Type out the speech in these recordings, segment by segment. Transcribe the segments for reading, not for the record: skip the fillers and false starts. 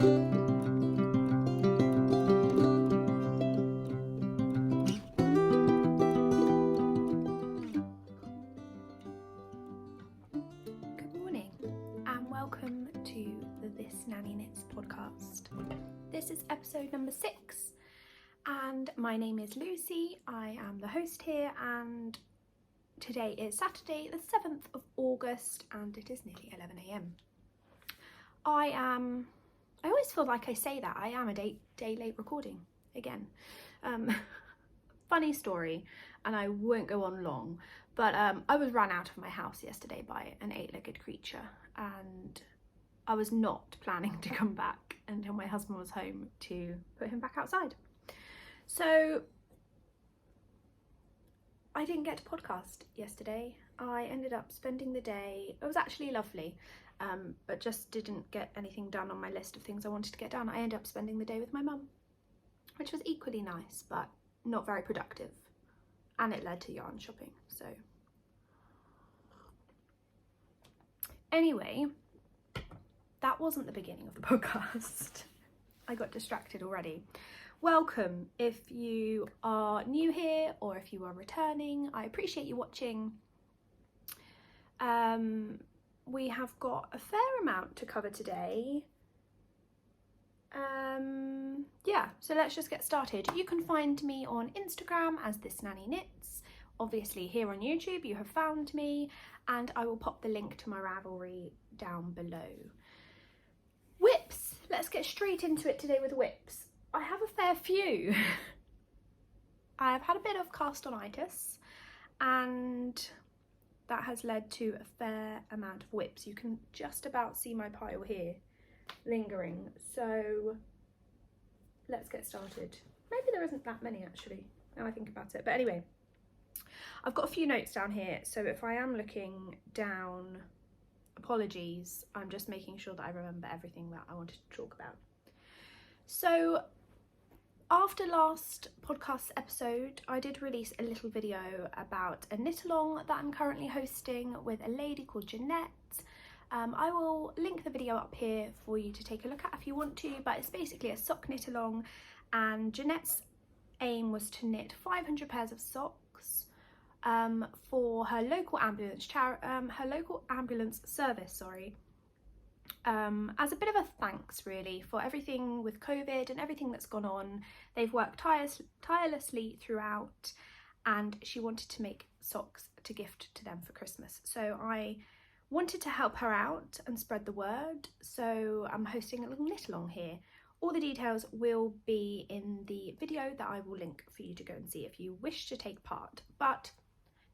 morning and welcome to the This Nanny Knits podcast. This is episode number 6 and my name is Lucy. I am the host here and today is Saturday the 7th of August and it is nearly 11 a.m. I always feel like I say that I am a day late recording again. Funny story, and I won't go on long, but I was run out of my house yesterday by an 8-legged creature and I was not planning to come back until my husband was home to put him back outside. So I didn't get to podcast yesterday. I ended up spending the day, it was actually lovely, but just didn't get anything done on my list of things I wanted to get done. I ended up spending the day with my mum, which was equally nice, but not very productive. And it led to yarn shopping, so. Anyway, that wasn't the beginning of the podcast. I got distracted already. Welcome if you are new here or if you are returning. I appreciate you watching. We have got a fair amount to cover today. Yeah, so let's just get started. You can find me on Instagram as This Nanny Knits. Obviously here on YouTube you have found me, and I will pop the link to my Ravelry down below. Whips! Let's get straight into it today with whips. I have a fair few. I've had a bit of cast-on-itis and that has led to a fair amount of whips. You can just about see my pile here lingering, so let's get started. Maybe there isn't that many actually, now I think about it, but anyway, I've got a few notes down here, so if I am looking down, apologies, I'm just making sure that I remember everything that I wanted to talk about. So after last podcast's episode, I did release a little video about a knit along that I'm currently hosting with a lady called Jeanette. I will link the video up here for you to take a look at if you want to, but it's basically a sock knit along, and Jeanette's aim was to knit 500 pairs of socks for her local ambulance service, as a bit of a thanks really for everything with COVID and everything that's gone on. They've worked tirelessly throughout, and she wanted to make socks to gift to them for Christmas. So I wanted to help her out and spread the word, so I'm hosting a little knit along here. All the details will be in the video that I will link for you to go and see if you wish to take part, but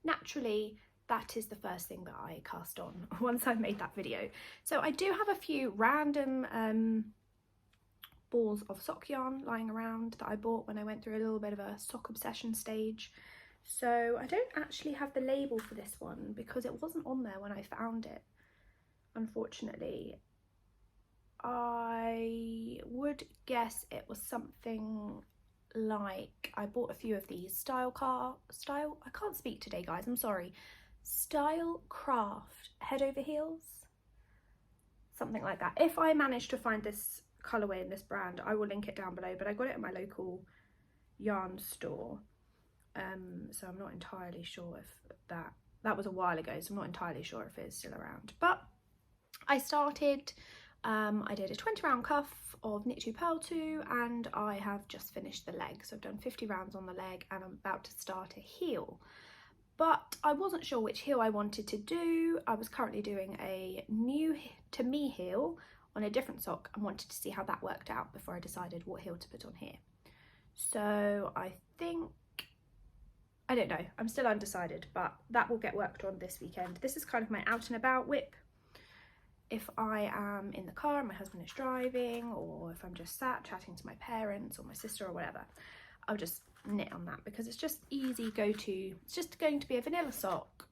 naturally that is the first thing that I cast on once I've made that video. So I do have a few random balls of sock yarn lying around that I bought when I went through a little bit of a sock obsession stage. So I don't actually have the label for this one because it wasn't on there when I found it, unfortunately. I would guess it was something like, I bought a few of these I can't speak today guys, I'm sorry, Style Craft head over heels, something like that. If I manage to find this colourway in this brand, I will link it down below, but I got it at my local yarn store. So I'm not entirely sure if that was a while ago, so I'm not entirely sure if it is still around. But I started, I did a 20 round cuff of knit 2 purl 2, and I have just finished the leg. So I've done 50 rounds on the leg and I'm about to start a heel. But I wasn't sure which heel I wanted to do. I was currently doing a new to me heel on a different sock and wanted to see how that worked out before I decided what heel to put on here. So I think, I don't know, I'm still undecided, but that will get worked on this weekend. This is kind of my out and about whip. If I am in the car and my husband is driving, or if I'm just sat chatting to my parents or my sister or whatever, I'll just knit on that because it's just easy go-to. It's just going to be a vanilla sock.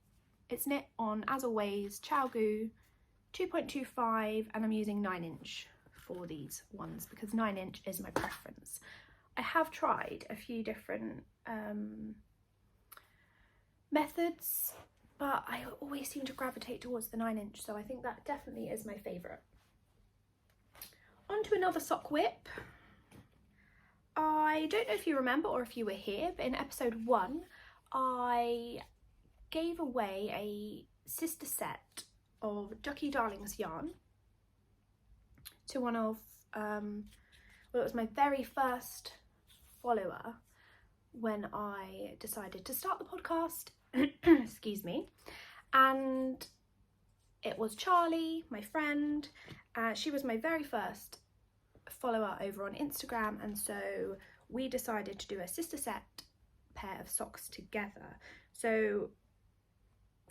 It's knit on, as always, ChowGoo 2.25, and I'm using 9-inch for these ones because 9-inch is my preference. I have tried a few different methods, but I always seem to gravitate towards the 9-inch, so I think that definitely is my favourite. On to another sock whip. I don't know if you remember or if you were here, but in episode 1 I gave away a sister set of Ducky Darling's yarn to one of, well, it was my very first follower when I decided to start the podcast, excuse me, and it was Charlie, my friend. She was my very first follower over on Instagram, and so we decided to do a sister set pair of socks together. So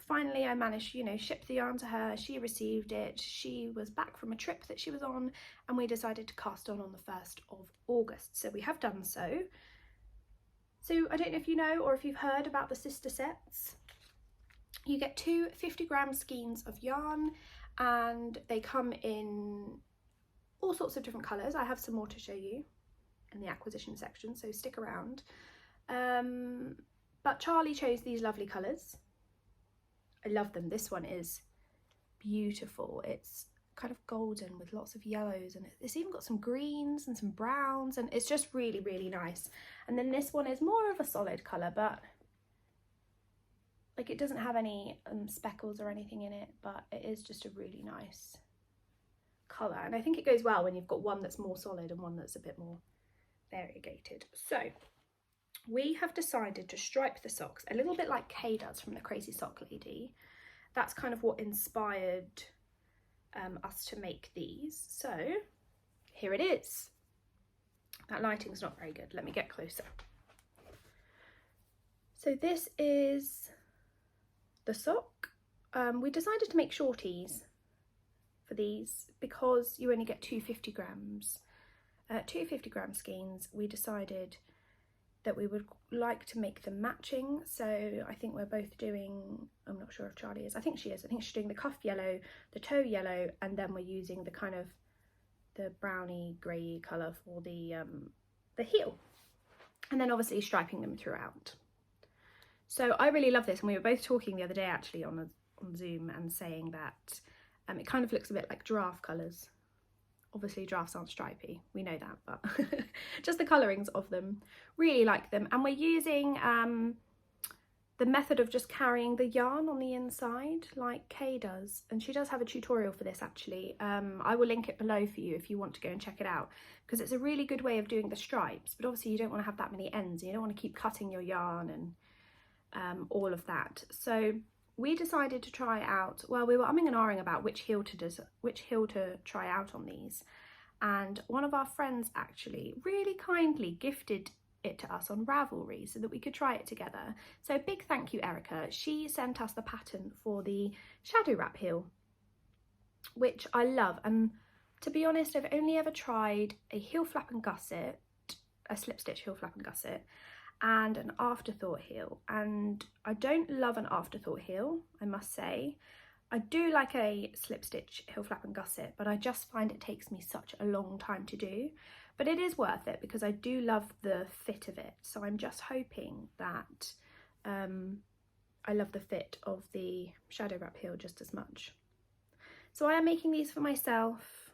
finally I managed to, you know, ship the yarn to her. She received it. She was back from a trip that she was on, and we decided to cast on the 1st of August. So we have done so. So I don't know if you know or if you've heard about the sister sets. You get 2 50-gram skeins of yarn, and they come in all sorts of different colours. I have some more to show you in the acquisition section, so stick around. But Charlie chose these lovely colours. I love them. This one is beautiful. It's kind of golden with lots of yellows, and it's even got some greens and some browns, and it's just really, really nice. And then this one is more of a solid colour, but like it doesn't have any speckles or anything in it, but it is just a really nice colour. And I think it goes well when you've got one that's more solid and one that's a bit more variegated. So we have decided to stripe the socks a little bit like Kay does from the Crazy Sock Lady. That's kind of what inspired us to make these. So here it is. That lighting's not very good. Let me get closer. So this is the sock. We decided to make shorties for these because you only get 2 50-gram skeins. We decided that we would like to make them matching, so I think we're both doing, I'm not sure if Charlie is, I think she is, I think she's doing the cuff yellow, the toe yellow, and then we're using the kind of the browny grey colour for the heel, and then obviously striping them throughout. So I really love this, and we were both talking the other day actually on Zoom and saying that it kind of looks a bit like giraffe colours. Obviously giraffes aren't stripy, we know that, but just the colourings of them, really like them. And we're using the method of just carrying the yarn on the inside like Kay does, and she does have a tutorial for this actually. I will link it below for you if you want to go and check it out, because it's a really good way of doing the stripes, but obviously you don't want to have that many ends, and you don't want to keep cutting your yarn and all of that. So we decided to try out, well, we were umming and ahhing about which heel to try out on these, and one of our friends actually really kindly gifted it to us on Ravelry so that we could try it together. So big thank you, Erica. She sent us the pattern for the shadow wrap heel, which I love, and to be honest, I've only ever tried a heel flap and gusset, a slip stitch heel flap and gusset, and an afterthought heel, and I don't love an afterthought heel, I must say. I do like a slip stitch heel flap and gusset, but I just find it takes me such a long time to do. But it is worth it because I do love the fit of it, so I'm just hoping that I love the fit of the shadow wrap heel just as much. So I am making these for myself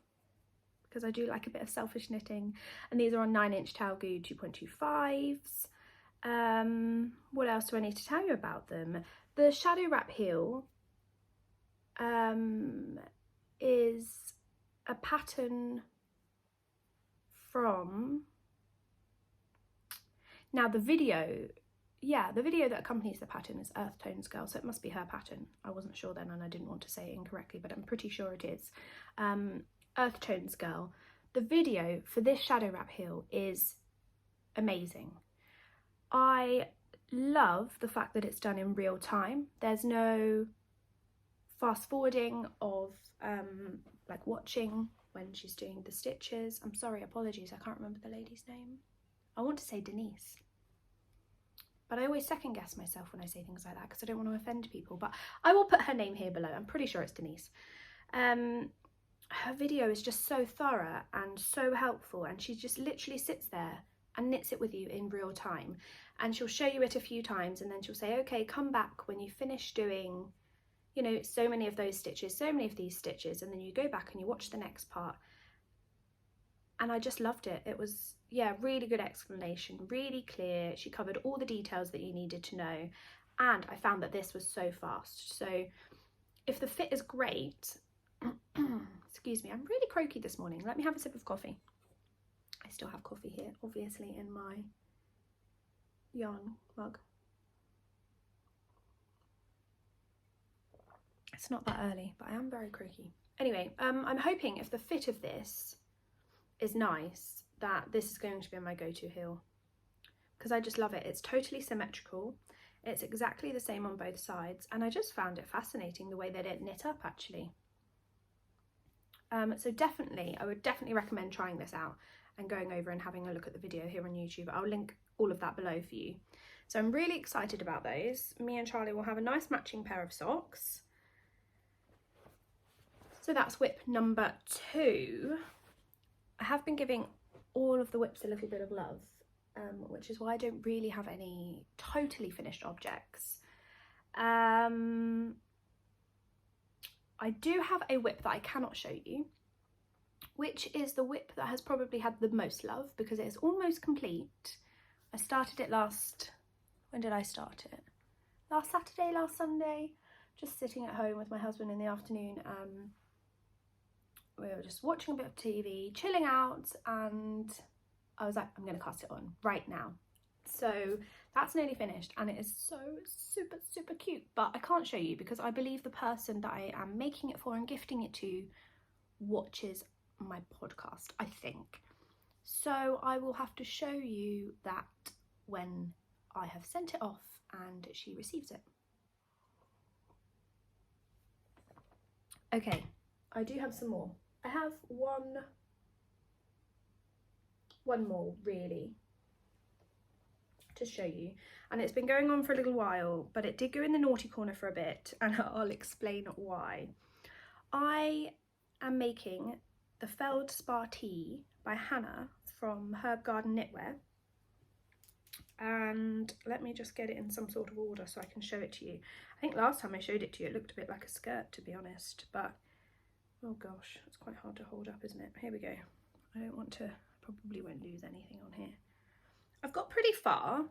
because I do like a bit of selfish knitting, and these are on 9-inch Talgoo 2.25s. What else do I need to tell you about them? The shadow wrap heel is a pattern from, now the video that accompanies the pattern is Earth Tones Girl, so it must be her pattern. I wasn't sure then and I didn't want to say it incorrectly, but I'm pretty sure it is. Earth Tones Girl. The video for this shadow wrap heel is amazing. I love the fact that it's done in real time. There's no fast forwarding of like watching when she's doing the stitches. I'm sorry, apologies, I can't remember the lady's name. I want to say Denise, but I always second guess myself when I say things like that because I don't want to offend people, but I will put her name here below. I'm pretty sure it's Denise. Her video is just so thorough and so helpful, and she just literally sits there and knits it with you in real time, and she'll show you it a few times and then she'll say, okay, come back when you finish doing, you know, so many of those stitches, so many of these stitches, and then you go back and you watch the next part. and I just loved it. It was, yeah, really good explanation, really clear. She covered all the details that you needed to know, and I found that this was so fast. So if the fit is great, excuse me, I'm really croaky this morning. Let me have a sip of coffee. I still have coffee here, obviously, in my yarn mug. It's not that early, but I am very croaky. Anyway, I'm hoping if the fit of this is nice, that this is going to be my go-to heel, because I just love it. It's totally symmetrical. It's exactly the same on both sides, and I just found it fascinating the way that it knit up, actually. So definitely, I would definitely recommend trying this out and going over and having a look at the video here on YouTube. I'll link all of that below for you. So I'm really excited about those. Me and Charlie will have a nice matching pair of socks. So that's whip number 2. I have been giving all of the whips a little bit of love, which is why I don't really have any totally finished objects. I do have a whip that I cannot show you, which is the whip that has probably had the most love because it is almost complete. I started it when did I start it? Last Saturday, last Sunday, just sitting at home with my husband in the afternoon. We were just watching a bit of TV, chilling out, and I was like, I'm going to cast it on right now. So that's nearly finished, and it is so super, super cute, but I can't show you because I believe the person that I am making it for and gifting it to watches my podcast, I think. So I will have to show you that when I have sent it off and she receives it. Okay, I do have some more. I have one more really to show you, and it's been going on for a little while, but it did go in the naughty corner for a bit, and I'll explain why. I am making the Feldspar Tea by Hannah from Herb Garden Knitwear, and let me just get it in some sort of order so I can show it to you. I think last time I showed it to you it looked a bit like a skirt, to be honest, but oh gosh, it's quite hard to hold up, isn't it? Here we go. I don't want to, probably won't lose anything on here. I've got pretty far.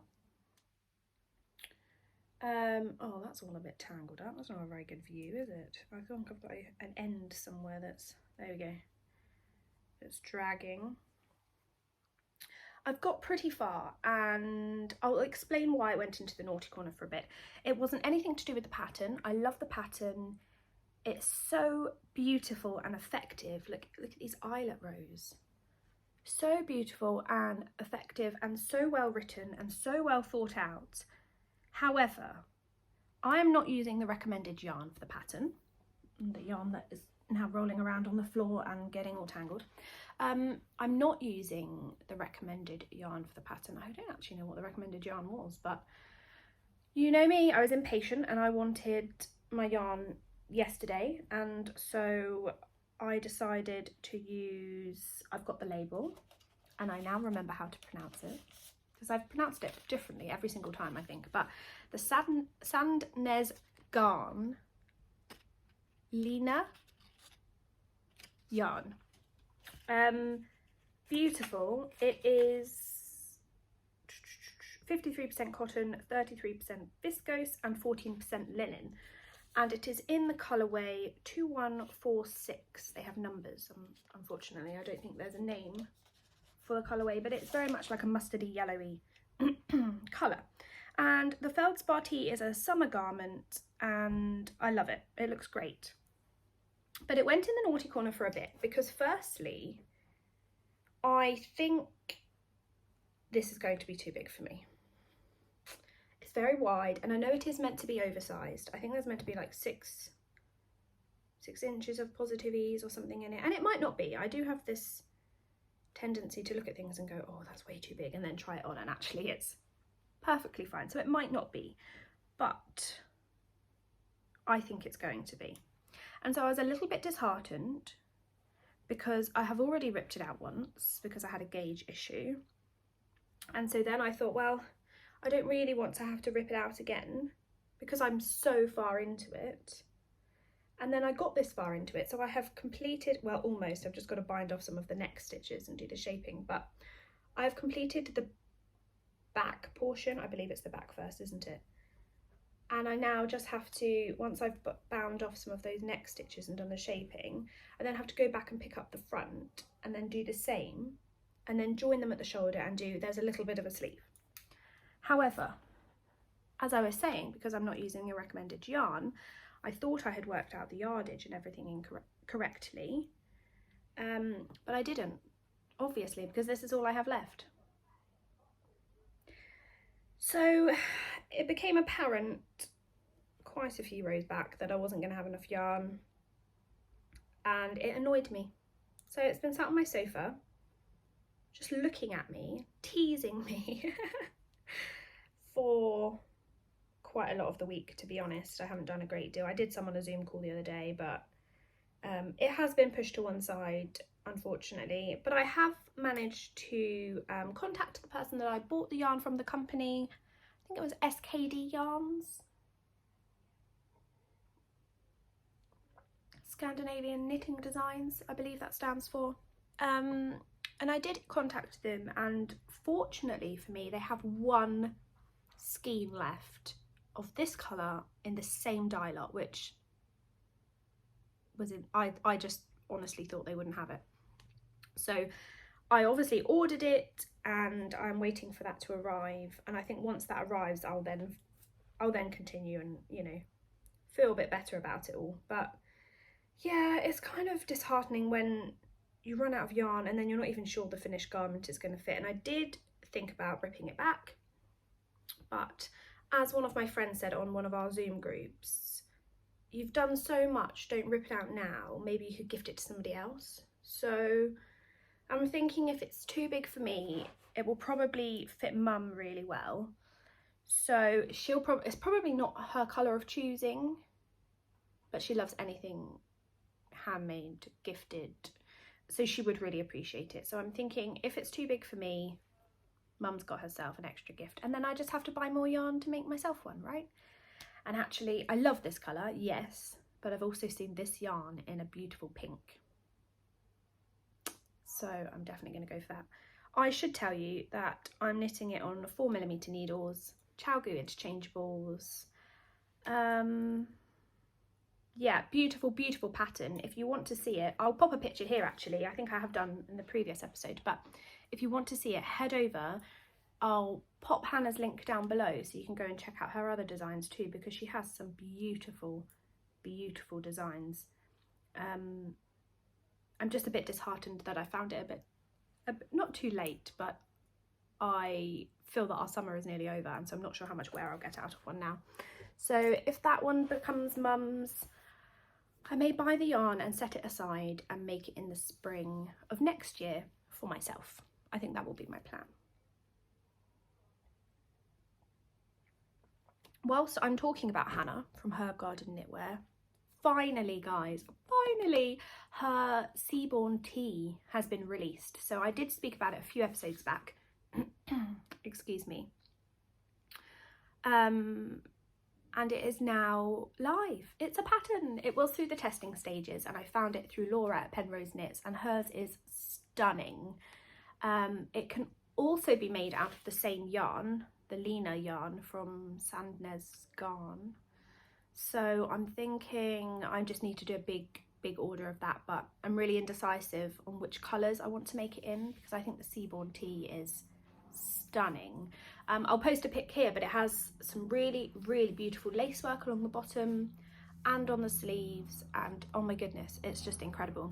Oh, that's all a bit tangled up. That's not a very good view, is it? I think I've got an end somewhere that's, there we go. It's dragging. I've got pretty far, and I'll explain why I went into the naughty corner for a bit. It wasn't anything to do with the pattern. I love the pattern. It's so beautiful and effective. Look at these eyelet rows. So beautiful and effective and so well written and so well thought out. However, I am not using the recommended yarn for the pattern, the yarn that is now rolling around on the floor and getting all tangled. I'm not using the recommended yarn for the pattern. I don't actually know what the recommended yarn was, but you know me, I was impatient and I wanted my yarn yesterday, and so I decided to use, I've got the label and I now remember how to pronounce it because I've pronounced it differently every single time, I think, but the Thisnannyknits Lina yarn. Beautiful. It is 53% cotton, 33% viscose and 14% linen, and it is in the colourway 2146. They have numbers, unfortunately. I don't think there's a name for the colourway, but it's very much like a mustardy yellowy colour. And the Feldspar Tea is a summer garment and I love it. It looks great. But it went in the naughty corner for a bit because firstly, I think this is going to be too big for me. It's very wide, and I know it is meant to be oversized. I think there's meant to be like 6 inches of positive ease or something in it, and it might not be. I do have this tendency to look at things and go, oh, that's way too big, and then try it on, and actually it's perfectly fine. So it might not be, but I think it's going to be. And so I was a little bit disheartened because I have already ripped it out once because I had a gauge issue. And so then I thought, well, I don't really want to have to rip it out again because I'm so far into it. And then I got this far into it, so I have completed, well, almost, I've just got to bind off some of the neck stitches and do the shaping, but I've completed the back portion. I believe it's the back first, isn't it? And I now just have to, once I've bound off some of those neck stitches and done the shaping, I then have to go back and pick up the front and then do the same, and then join them at the shoulder and do, there's a little bit of a sleeve. However, as I was saying, because I'm not using a recommended yarn, I thought I had worked out the yardage and everything correctly, but I didn't, obviously, because this is all I have left. So it became apparent quite a few rows back that I wasn't going to have enough yarn, and it annoyed me. So it's been sat on my sofa, just looking at me, teasing me for quite a lot of the week, to be honest. I haven't done a great deal. I did some on a Zoom call the other day, but it has been pushed to one side, unfortunately. But I have managed to contact the person that I bought the yarn from, the company. I think it was SKD Yarns, Scandinavian Knitting Designs, I believe that stands for. And I did contact them, and fortunately for me, they have one skein left of this colour in the same dye lot, which was in, I just honestly thought they wouldn't have it. So I obviously ordered it, and I'm waiting for that to arrive, and I think once that arrives I'll then continue and, you know, feel a bit better about it all. But yeah, it's kind of disheartening when you run out of yarn and then you're not even sure the finished garment is going to fit. And I did think about ripping it back, but as one of my friends said on one of our Zoom groups, you've done so much, don't rip it out now, maybe you could gift it to somebody else. So I'm thinking if it's too big for me, it will probably fit Mum really well. So it's probably not her colour of choosing, but she loves anything handmade, gifted, so she would really appreciate it. So I'm thinking if it's too big for me, Mum's got herself an extra gift, and then I just have to buy more yarn to make myself one, right? And actually, I love this colour, yes, but I've also seen this yarn in a beautiful pink, so I'm definitely going to go for that. I should tell you that I'm knitting it on 4mm needles, ChowGoo interchangeables. Yeah, beautiful, beautiful pattern. If you want to see it, I'll pop a picture here actually. I think I have done in the previous episode, but if you want to see it, head over. I'll pop Hannah's link down below so you can go and check out her other designs too, because she has some beautiful, beautiful designs. I'm just a bit disheartened that I found it a bit not too late, but I feel that our summer is nearly over, and so I'm not sure how much wear I'll get out of one now. So if that one becomes Mum's, I may buy the yarn and set it aside and make it in the spring of next year for myself. I think that will be my plan. Whilst I'm talking about Hannah from Herb Garden Knitwear, finally guys, finally her Seaborn Tea has been released. So I did speak about it a few episodes back, excuse me. And it is now live. It's a pattern. It was through the testing stages, and I found it through Laura at Penrose Knits, and hers is stunning. It can also be made out of the same yarn, the Lena yarn from Sandnes Garn. So I'm thinking I just need to do a big order of that, but I'm really indecisive on which colours I want to make it in, because I think the Seaborn Tea is stunning. I'll post a pic here, but it has some really, really beautiful lace work along the bottom and on the sleeves, and oh my goodness, it's just incredible.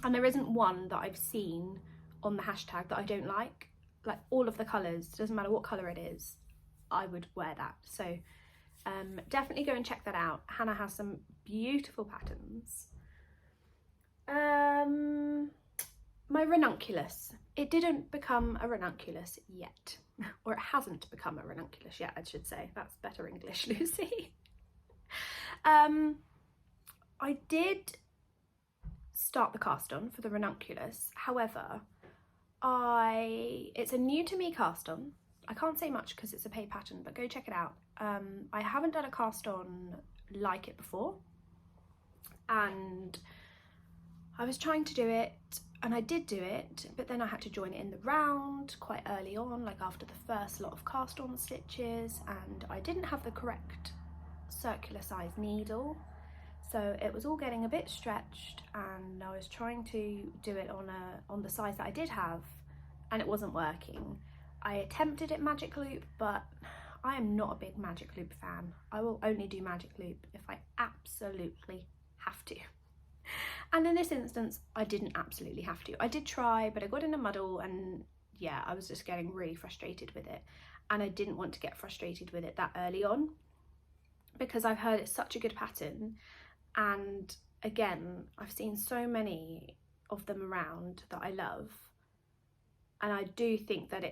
And there isn't one that I've seen on the hashtag that I don't like. Like all of the colours, doesn't matter what colour it is, I would wear that. So definitely go and check that out. Hannah has some beautiful patterns. My ranunculus, it didn't become a ranunculus yet, or it hasn't become a ranunculus yet, I should say. That's better English, Lucy. I did start the cast on for the ranunculus, however, it's a new to me cast on. I can't say much because it's a paid pattern, but go check it out. I haven't done a cast on like it before, and I was trying to do it, and I did do it, but then I had to join it in the round quite early on, like after the first lot of cast on stitches, and I didn't have the correct circular size needle, so it was all getting a bit stretched, and I was trying to do it on the size that I did have, and it wasn't working. I attempted it magic loop, but I am not a big magic loop fan. I will only do magic loop if I absolutely have to. And in this instance, I didn't absolutely have to. I did try, but I got in a muddle, and yeah, I was just getting really frustrated with it. And I didn't want to get frustrated with it that early on, because I've heard it's such a good pattern. And again, I've seen so many of them around that I love. And I do think that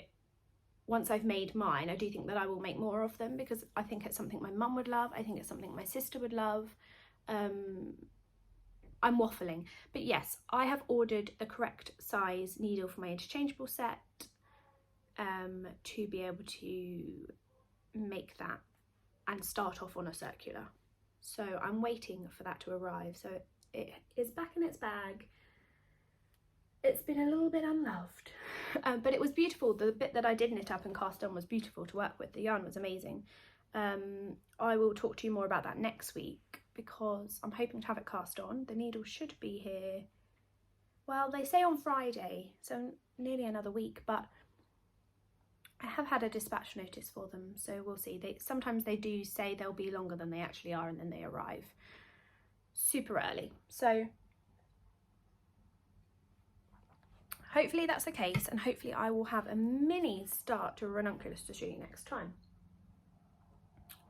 once I've made mine, I do think that I will make more of them, because I think it's something my mum would love. I think it's something my sister would love. I'm waffling, but yes, I have ordered the correct size needle for my interchangeable set to be able to make that and start off on a circular. So I'm waiting for that to arrive. So it is back in its bag. It's been a little bit unloved, but it was beautiful. The bit that I did knit up and cast on was beautiful to work with. The yarn was amazing. I will talk to you more about that next week, because I'm hoping to have it cast on. The needle should be here, well, they say on Friday, so nearly another week, but I have had a dispatch notice for them, so we'll see. Sometimes they do say they'll be longer than they actually are, and then they arrive super early. So hopefully that's the case, and hopefully I will have a mini start to a ranunculus to show you next time.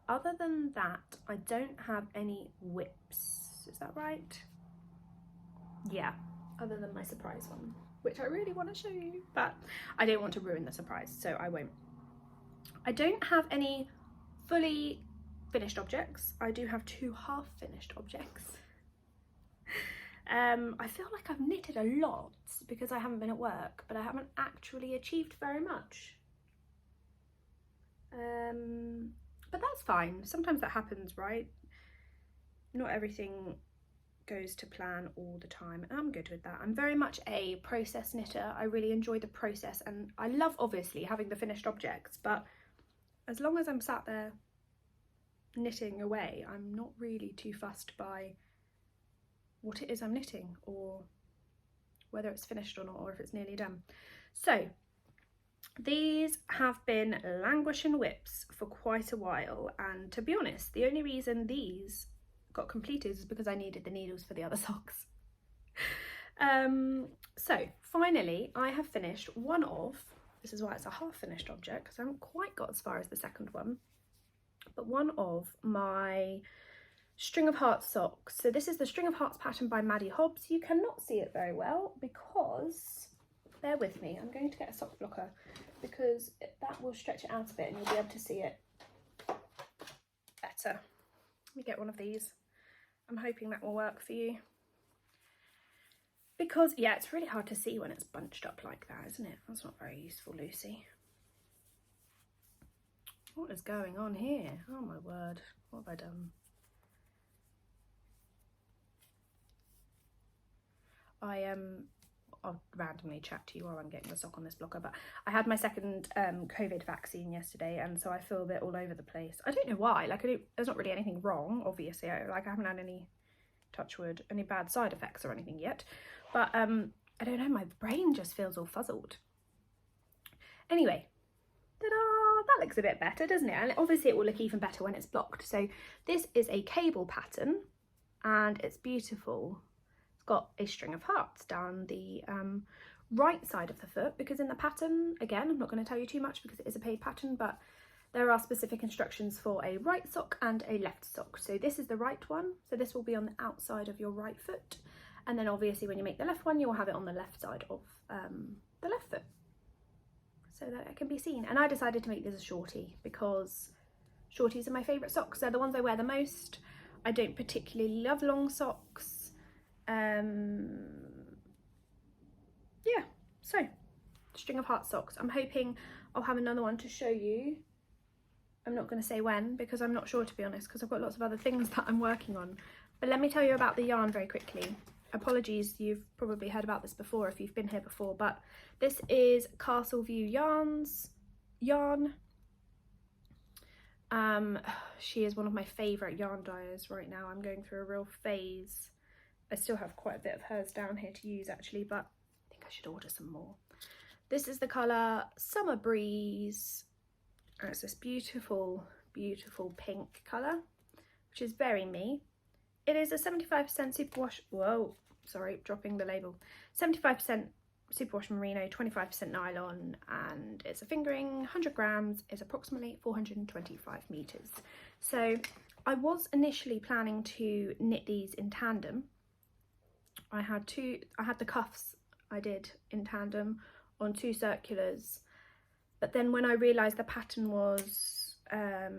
Other than that, I don't have any whips. Is that right? Yeah, other than my surprise one, which I really want to show you, but I don't want to ruin the surprise, so I won't. I don't have any fully finished objects. I do have 2 half-finished objects. I feel like I've knitted a lot because I haven't been at work, but I haven't actually achieved very much. But that's fine. Sometimes that happens, right? Not everything goes to plan all the time, and I'm good with that. I'm very much a process knitter. I really enjoy the process, and I love obviously having the finished objects, but as long as I'm sat there knitting away, I'm not really too fussed by what it is I'm knitting, or whether it's finished or not, or if it's nearly done. So these have been languishing whips for quite a while, and to be honest, the only reason these got completed is because I needed the needles for the other socks. So finally I have finished one of, this is why it's a half finished object, because I haven't quite got as far as the second one, but one of my string of hearts socks. So this is the string of hearts pattern by MADDIE HOBBS. You cannot see it very well because, bear with me, I'm going to get a sock blocker, because that will stretch it out a bit and you'll be able to see it better. Let me get one of these. I'm hoping that will work for you, because yeah, it's really hard to see when it's bunched up like that, isn't it? That's not very useful, Lucy. What is going on here? Oh my word, what have I done? I'll randomly chat to you while I'm getting the sock on this blocker, but I had my second COVID vaccine yesterday, and so I feel a bit all over the place. I don't know why, like there's not really anything wrong, obviously. I haven't had any, touch wood, any bad side effects or anything yet, but I don't know, my brain just feels all fuzzled. Anyway, ta-da, that looks a bit better, doesn't it? And obviously it will look even better when it's blocked. So this is a cable pattern, and it's beautiful. Got a string of hearts down the right side of the foot, because in the pattern, again, I'm not going to tell you too much because it is a paid pattern, but there are specific instructions for a right sock and a left sock. So this is the right one, so this will be on the outside of your right foot, and then obviously when you make the left one, you'll have it on the left side of the left foot, so that it can be seen. And I decided to make this a shorty because shorties are my favourite socks. They're the ones I wear the most. I don't particularly love long socks. Yeah, so string of heart socks. I'm hoping I'll have another one to show you. I'm not going to say when, because I'm not sure, to be honest, because I've got lots of other things that I'm working on, But let me tell you about the yarn very quickly. Apologies, you've probably heard about this before if you've been here before, but this is Castle View yarn. She is one of my favourite yarn dyers right now. I'm going through a real phase. I still have quite a bit of hers down here to use actually, but I think I should order some more. This is the colour Summer Breeze, and it's this beautiful, beautiful pink colour, which is very me. It is a 75% superwash, whoa, sorry, dropping the label. 75% superwash merino, 25% nylon, and it's a fingering, 100 grams, is approximately 425 meters. So I was initially planning to knit these in tandem. I had the cuffs I did in tandem on 2 circulars, but then when I realized the pattern was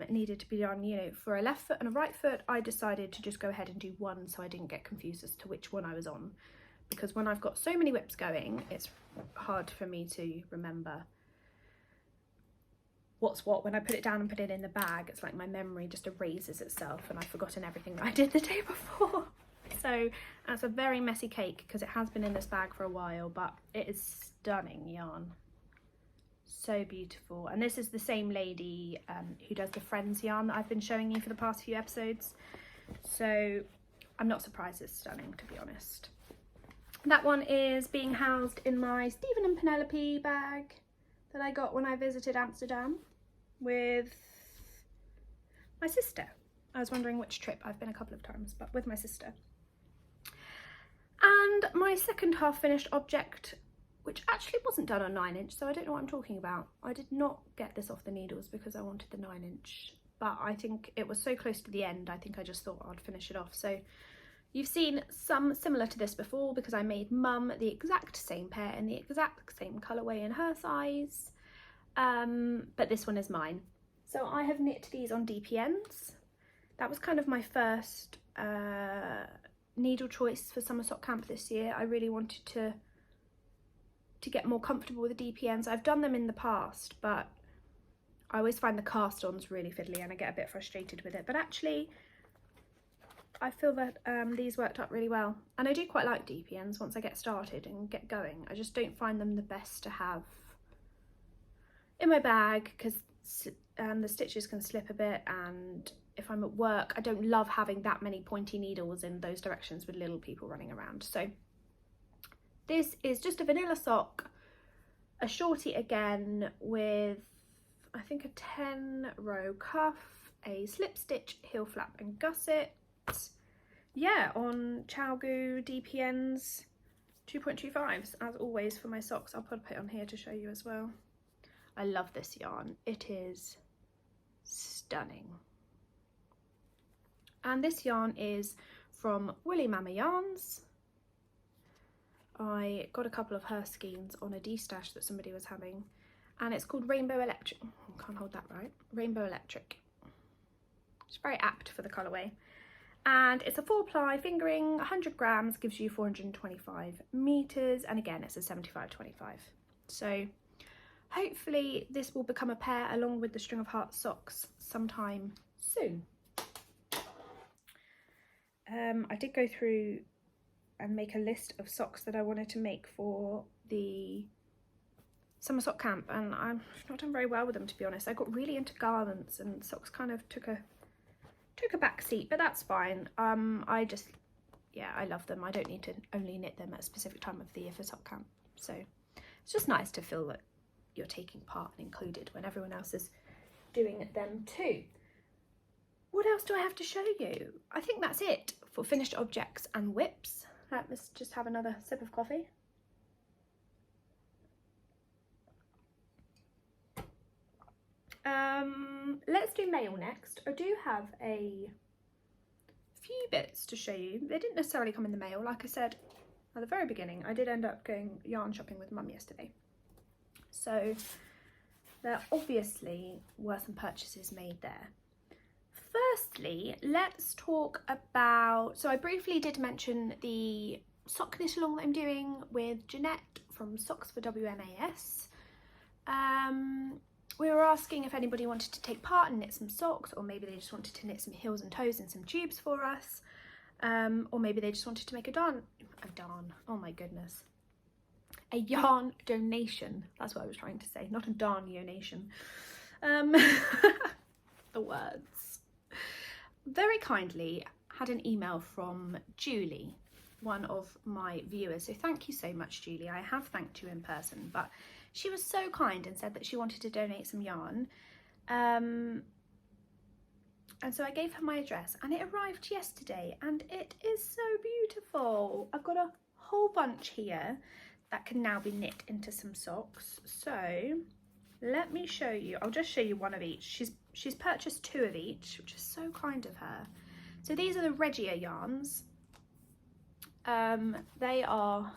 needed to be done, you know, for a left foot and a right foot, I decided to just go ahead and do one so I didn't get confused as to which one I was on, because when I've got so many whips going, it's hard for me to remember what's what. When I put it down and put it in the bag, it's like my memory just erases itself and I've forgotten everything that I did the day before. So that's a very messy cake because it has been in this bag for a while, but it is stunning yarn. So beautiful. And this is the same lady who does the Friends yarn that I've been showing you for the past few episodes. So I'm not surprised it's stunning, to be honest. That one is being housed in my Stephen and Penelope bag that I got when I visited Amsterdam with my sister. I was wondering which trip. I've been a couple of times, but with my sister. And my second half finished object, which actually wasn't done on 9-inch, so I don't know what I'm talking about. I did not get this off the needles because I wanted the 9-inch, but I think it was so close to the end, I think I just thought I'd finish it off. So you've seen some similar to this before because I made Mum the exact same pair in the exact same colourway in her size, but this one is mine. So I have knit these on DPNs. That was kind of my first needle choice for summer sock camp this year. I really wanted to get more comfortable with the DPNs. I've done them in the past, but I always find the cast-ons really fiddly and I get a bit frustrated with it. But actually, I feel that these worked out really well. And I do quite like DPNs once I get started and get going. I just don't find them the best to have in my bag because the stitches can slip a bit, and if I'm at work, I don't love having that many pointy needles in those directions with little people running around. So this is just a vanilla sock, a shorty again with, I think, a 10-row cuff, a slip stitch, heel flap and gusset. Yeah, on ChowGoo DPNs 2.25s as always for my socks. I'll put it on here to show you as well. I love this yarn. It is stunning. And this yarn is from Woolly Mama Yarns. I got a couple of her skeins on a D-stash that somebody was having, and it's called Rainbow Electric. Oh, can't hold that right. Rainbow Electric. It's very apt for the colourway. And it's a 4-ply fingering, 100 grams, gives you 425 meters, and again it's a 75-25. So hopefully this will become a pair along with the String of Hearts socks sometime soon. I did go through and make a list of socks that I wanted to make for the summer sock camp, and I've not done very well with them, to be honest. I got really into garments and socks kind of took a back seat, but that's fine. I love them. I don't need to only knit them at a specific time of the year for sock camp, so it's just nice to feel that you're taking part and included when everyone else is doing them too. What else do I have to show you? I think that's it for finished objects and whips. Let's just have another sip of coffee. Let's do mail next. I do have a few bits to show you. They didn't necessarily come in the mail. Like I said at the very beginning, I did end up going yarn shopping with Mum yesterday. So there obviously were some purchases made there. Firstly, let's talk about, so I briefly did mention the sock knit along that I'm doing with Jeanette from Socks for WMAS. We were asking if anybody wanted to take part and knit some socks, or maybe they just wanted to knit some heels and toes and some tubes for us. Or maybe they just wanted to make a oh my goodness, a yarn donation. That's what I was trying to say, not a darn donation. The words. Very kindly had an email from Julie, one of my viewers. So thank you so much, Julie. I have thanked you in person, but she was so kind and said that she wanted to donate some yarn. And so I gave her my address, and it arrived yesterday, and it is so beautiful. I've got a whole bunch here that can now be knit into some socks. So let me show you. I'll just show you one of each. She's purchased 2 of each, which is so kind of her. So these are the Regia yarns. They are,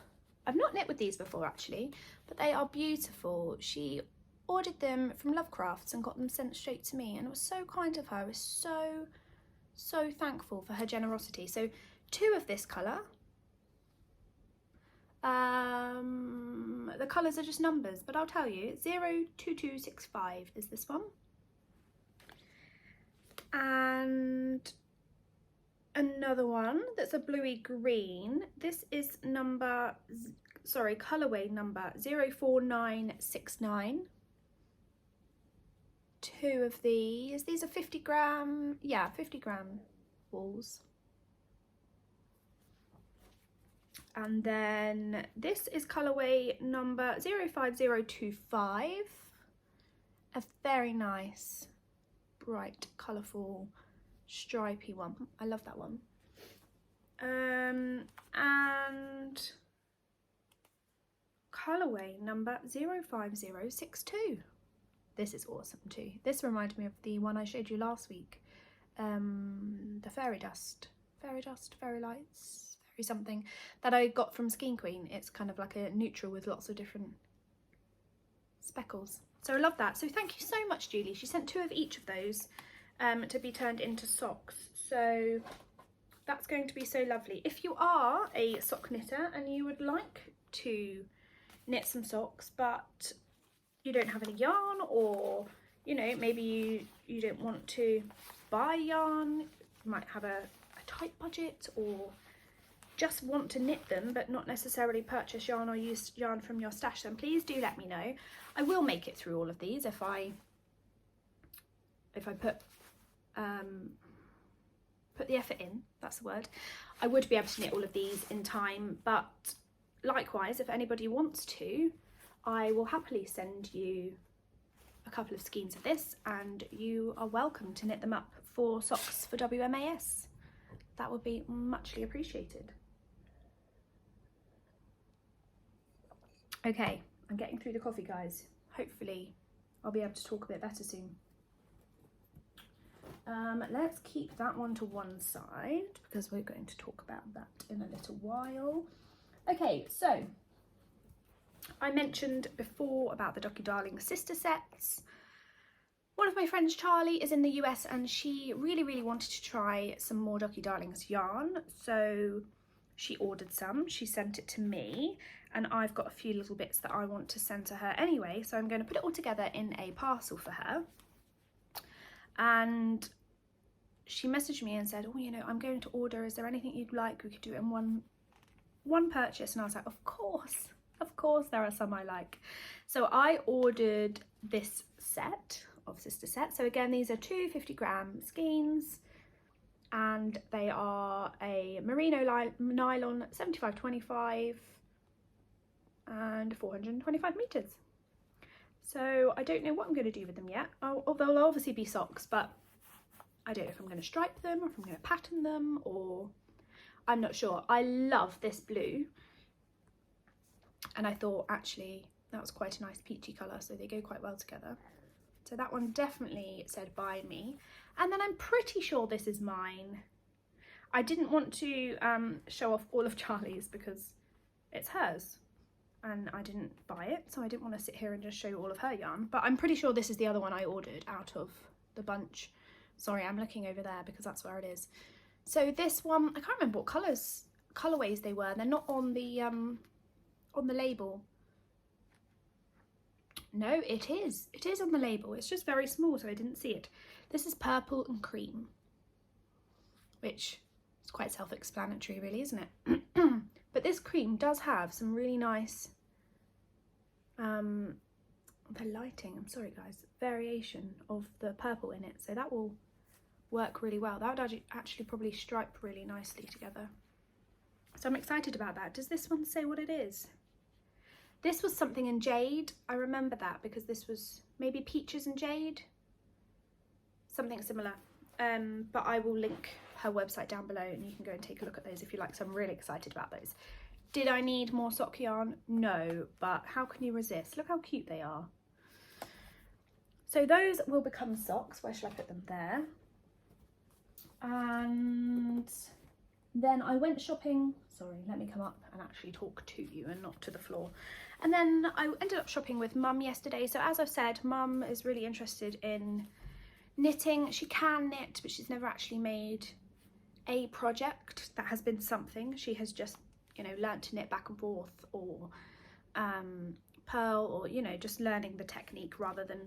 I've not knit with these before actually, but they are beautiful. She ordered them from Lovecrafts and got them sent straight to me, and it was so kind of her. I was so thankful for her generosity. So 2 of this colour. The colours are just numbers, but I'll tell you, 02265 is this one. And another one that's a bluey green. This is colourway number 04969. 2 of these. These are 50 gram, yeah, 50 gram balls. And then this is colourway number 05025. A very nice, bright, colourful, stripy one. I love that one. And colourway number 05062. This is awesome too. This reminded me of the one I showed you last week. The fairy lights, fairy something, that I got from Skein Queen. It's kind of like a neutral with lots of different speckles. So I love that. So thank you so much, Julie. She sent 2 of each of those to be turned into socks. So that's going to be so lovely. If you are a sock knitter and you would like to knit some socks, but you don't have any yarn, or you know, maybe you don't want to buy yarn, you might have a tight budget, or just want to knit them but not necessarily purchase yarn or use yarn from your stash, then please do let me know. I will make it through all of these if I put the effort in, that's the word. I would be able to knit all of these in time, but likewise, if anybody wants to, I will happily send you a couple of skeins of this, and you are welcome to knit them up for socks for WMAS. That would be muchly appreciated. Okay, I'm getting through the coffee, guys. Hopefully I'll be able to talk a bit better soon. Let's keep that one to one side because we're going to talk about that in a little while. Okay, so I mentioned before about the Docky Darling sister sets. One of my friends, Charlie, is in the US, and she really wanted to try some more Docky Darling's yarn, so she ordered some. She sent it to me, and I've got a few little bits that I want to send to her anyway, so I'm going to put it all together in a parcel for her. And she messaged me and said, oh, you know, I'm going to order, is there anything you'd like? We could do it in one purchase. And I was like, of course there are some I like. So I ordered this set of sister sets. So again, these are 2 50-gram skeins, and they are a merino nylon 75/25 and 425 meters. So I don't know what I'm going to do with them yet. Although they'll obviously be socks, but I don't know if I'm going to stripe them or if I'm going to pattern them, or I'm not sure. I love this blue, and I thought actually that was quite a nice peachy colour, so they go quite well together. So that one definitely said buy me. And then I'm pretty sure this is mine. I didn't want to show off all of Charlie's because it's hers and I didn't buy it, so I didn't want to sit here and just show you all of her yarn. But I'm pretty sure this is the other one I ordered out of the bunch. Sorry, I'm looking over there because that's where it is. So this one, I can't remember what colourways they were. They're not on the label. No, it is on the label. It's just very small, so I didn't see it. This is purple and cream, which is It's quite self-explanatory really, isn't it? But this cream does have some really nice, the lighting, I'm sorry guys, variation of the purple in it. So that will work really well. That would actually probably stripe really nicely together. So I'm excited about that. Does this one say what it is? This was something in jade. I remember that because this was maybe peaches and jade. Something similar. But I will link her website down below and you can go and take a look at those if you like. So I'm really excited about those. Did I need more sock yarn? No, but how can you resist? Look how cute they are. So those will become socks. Where shall I put them? There. And then I went shopping. Sorry, let me come up and actually talk to you and not to the floor. And then I ended up shopping with Mum yesterday. So as I've said, Mum is really interested in knitting. She can knit, but she's never actually made a project that has been something. She has just, you know, learnt to knit back and forth, or purl, or, you know, just learning the technique rather than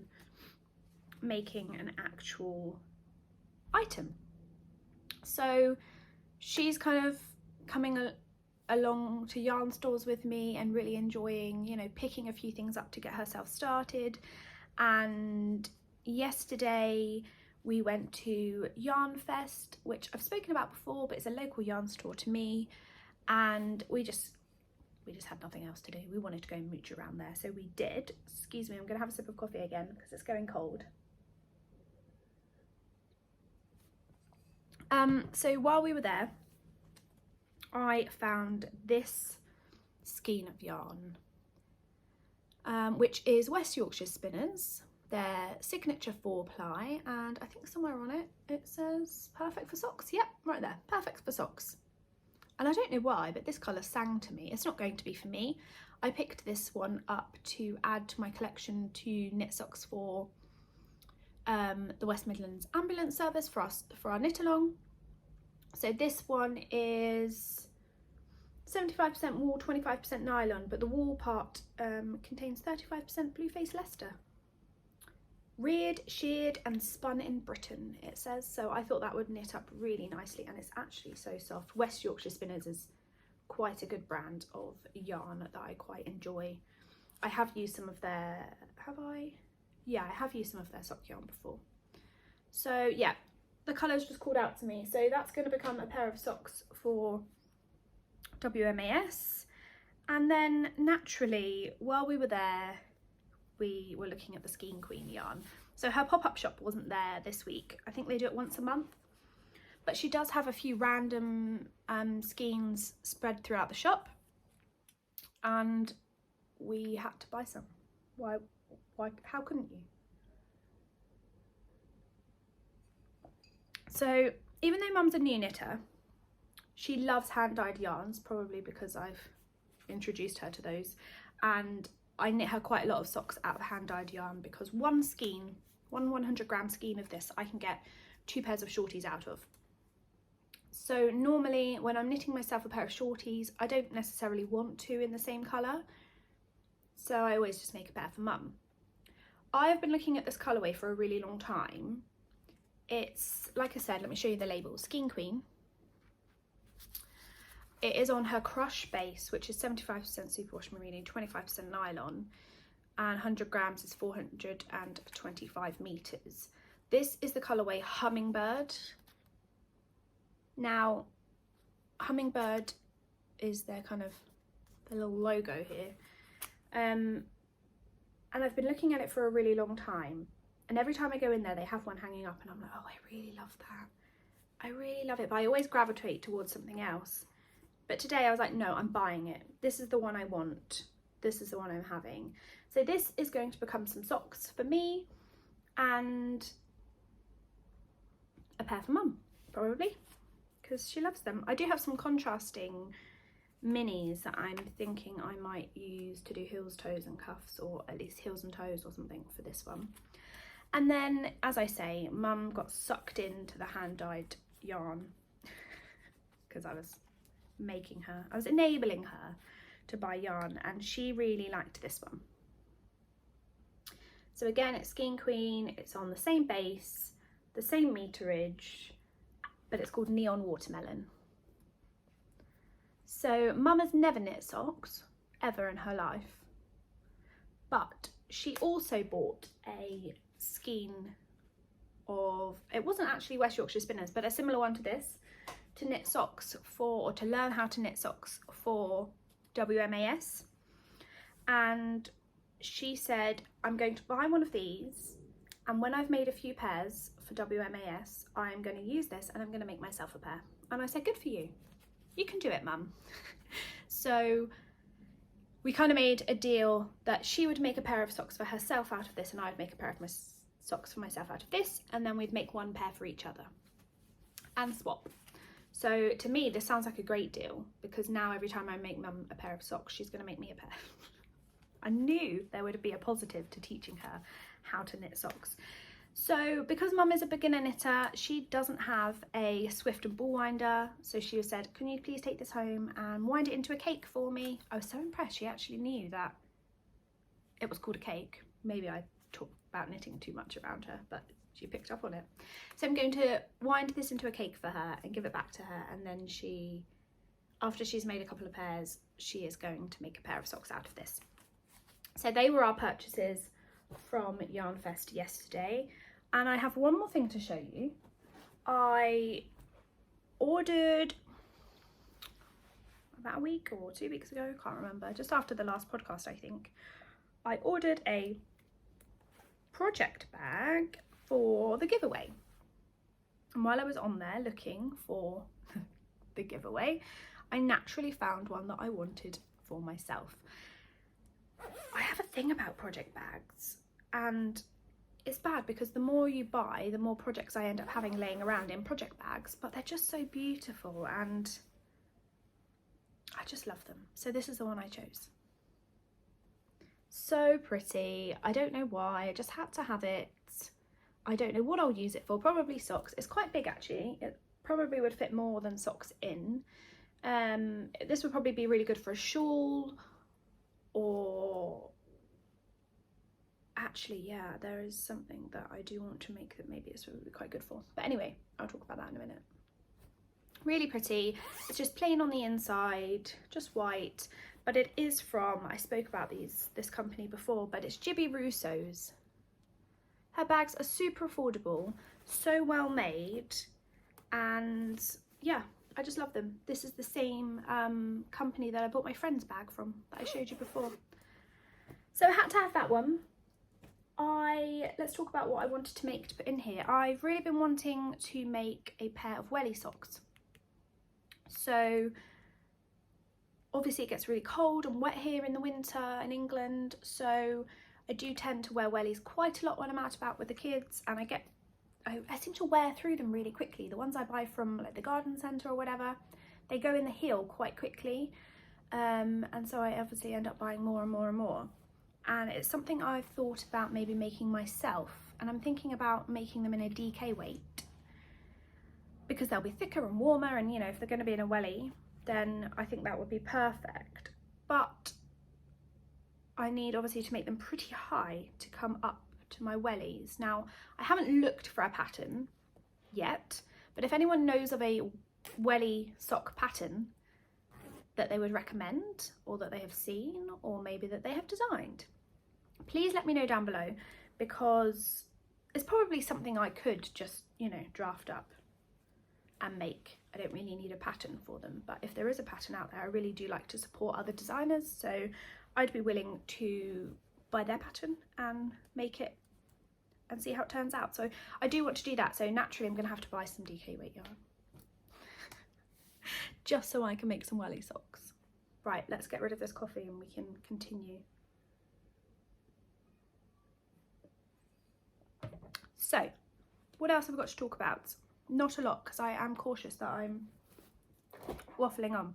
making an actual item. So she's kind of coming along to yarn stores with me and really enjoying, you know, picking a few things up to get herself started. And yesterday we went to Yarn Fest, which I've spoken about before, but it's a local yarn store to me, and we just had nothing else to do. We wanted to go and mooch around there, so we did. Excuse me, I'm gonna have a sip of coffee again because it's going cold. So while we were there, I found this skein of yarn, which is West Yorkshire Spinners, their signature 4-ply, and I think somewhere on it, it says perfect for socks. Yep, right there, perfect for socks. And I don't know why, but this colour sang to me. It's not going to be for me. I picked this one up to add to my collection to knit socks for the West Midlands Ambulance Service for our knit along. So this one is 75% wool, 25% nylon, but the wool part contains 35% blue face Leicester. Reared, sheared and spun in Britain, it says. So I thought that would knit up really nicely, and it's actually so soft. West Yorkshire Spinners is quite a good brand of yarn that I quite enjoy. I have used some of their, have I? Yeah, I have used some of their sock yarn before. So yeah, the colours just called out to me. So that's going to become a pair of socks for WMAS. And then naturally, while we were there, we were looking at the Skein Queen yarn. So her pop-up shop wasn't there this week. I think they do it once a month. But she does have a few random skeins spread throughout the shop. And we had to buy some. Why, how couldn't you? So even though Mum's a new knitter, she loves hand-dyed yarns, probably because I've introduced her to those. And I knit her quite a lot of socks out of hand-dyed yarn, because one 100-gram skein of this I can get 2 pairs of shorties out of. So normally when I'm knitting myself a pair of shorties, I don't necessarily want 2 in the same colour, so I always just make a pair for Mum. I've been looking at this colourway for a really long time. It's, like I said, let me show you the label, Skein Queen. It is on her crush base, which is 75% superwash merino, 25% nylon, and 100 grams is 425 meters. This is the colourway Hummingbird. Now, Hummingbird is their kind of, their little logo here. And I've been looking at it for a really long time. And every time I go in there, they have one hanging up and I'm like, oh, I really love that. I really love it, but I always gravitate towards something else. But today I was like, no, I'm buying it. This is the one I want. This is the one I'm having. So this is going to become some socks for me and a pair for Mum, probably, because she loves them. I do have some contrasting minis that I'm thinking I might use to do heels, toes and cuffs, or at least heels and toes or something for this one. And then, as I say, Mum got sucked into the hand-dyed yarn because I was enabling her to buy yarn, and she really liked this one. So again, it's Skein Queen, it's on the same base, the same meterage, but it's called Neon Watermelon. So Mum has never knit socks ever in her life, but she also bought a skein of, it wasn't actually West Yorkshire Spinners, but a similar one to this, to knit socks for, or to learn how to knit socks for WMAS. And she said, I'm going to buy one of these, and when I've made a few pairs for WMAS, I'm going to use this and I'm going to make myself a pair. And I said, good for you. You can do it, Mum. So we kind of made a deal that she would make a pair of socks for herself out of this, and I'd make a pair of socks for myself out of this, and then we'd make one pair for each other and swap. So to me, this sounds like a great deal, because now every time I make Mum a pair of socks, she's going to make me a pair. I knew there would be a positive to teaching her how to knit socks. So because Mum is a beginner knitter, she doesn't have a Swift and ball winder. So she said, can you please take this home and wind it into a cake for me? I was so impressed she actually knew that it was called a cake. Maybe I talked about knitting too much around her, but she picked up on it. So I'm going to wind this into a cake for her and give it back to her, and then she, after she's made a couple of pairs, she is going to make a pair of socks out of this. So they were our purchases from Yarn Fest yesterday, and I have one more thing to show you. I ordered about a week or 2 weeks ago, I can't remember, just after the last podcast I think, I ordered a project bag for the giveaway. And while I was on there looking for the giveaway, I naturally found one that I wanted for myself. I have a thing about project bags, and it's bad because the more you buy, the more projects I end up having laying around in project bags, but they're just so beautiful and I just love them. So this is the one I chose. So pretty. I don't know why, I just had to have it. I don't know what I'll use it for, probably socks. It's quite big actually. It probably would fit more than socks in. This would probably be really good for a shawl, or actually, yeah, there is something that I do want to make that maybe this would be quite good for. But anyway, I'll talk about that in a minute. Really pretty. It's just plain on the inside, just white, but it is from, I spoke about this company before, but it's Gibby Russo's. Her bags are super affordable, so well made, and yeah, I just love them. This is the same company that I bought my friend's bag from, that I showed you before. So I had to have that one. Let's talk about what I wanted to make to put in here. I've really been wanting to make a pair of welly socks. So obviously it gets really cold and wet here in the winter in England, so I do tend to wear wellies quite a lot when I'm out about with the kids, and I seem to wear through them really quickly. The ones I buy from like the garden centre or whatever, they go in the heel quite quickly, and so I obviously end up buying more and more and more. And it's something I've thought about maybe making myself, and I'm thinking about making them in a DK weight, because they'll be thicker and warmer, and you know, if they're going to be in a welly, then I think that would be perfect. But I need obviously to make them pretty high to come up to my wellies. Now, I haven't looked for a pattern yet, but if anyone knows of a welly sock pattern that they would recommend, or that they have seen, or maybe that they have designed, please let me know down below, because it's probably something I could just, you know, draft up and make. I don't really need a pattern for them, but if there is a pattern out there, I really do like to support other designers, so I'd be willing to buy their pattern and make it and see how it turns out. So I do want to do that, so naturally I'm going to have to buy some DK weight yarn just so I can make some welly socks. Right, let's get rid of this coffee and we can continue. So what else have we got to talk about? Not a lot, because I am cautious that I'm waffling on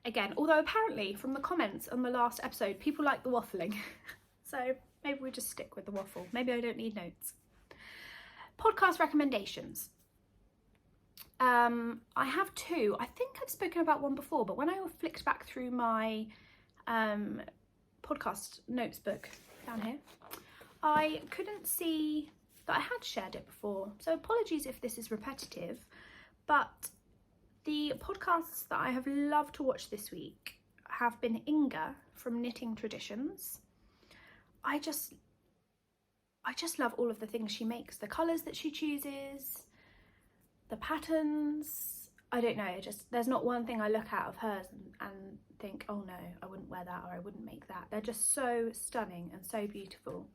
again, although apparently from the comments on the last episode people like the waffling. So maybe we just stick with the waffle. Maybe I don't need notes. Podcast recommendations. I have two. I think I've spoken about one before, but when I flicked back through my podcast notes book down here, I couldn't see that I had shared it before. So apologies if this is repetitive, but The podcasts that I have loved to watch this week have been Inga from Knitting Traditions. I just love all of the things she makes, the colours that she chooses, the patterns. I don't know, there's not one thing I look at of hers and think, oh no, I wouldn't wear that or I wouldn't make that. They're just so stunning and so beautiful.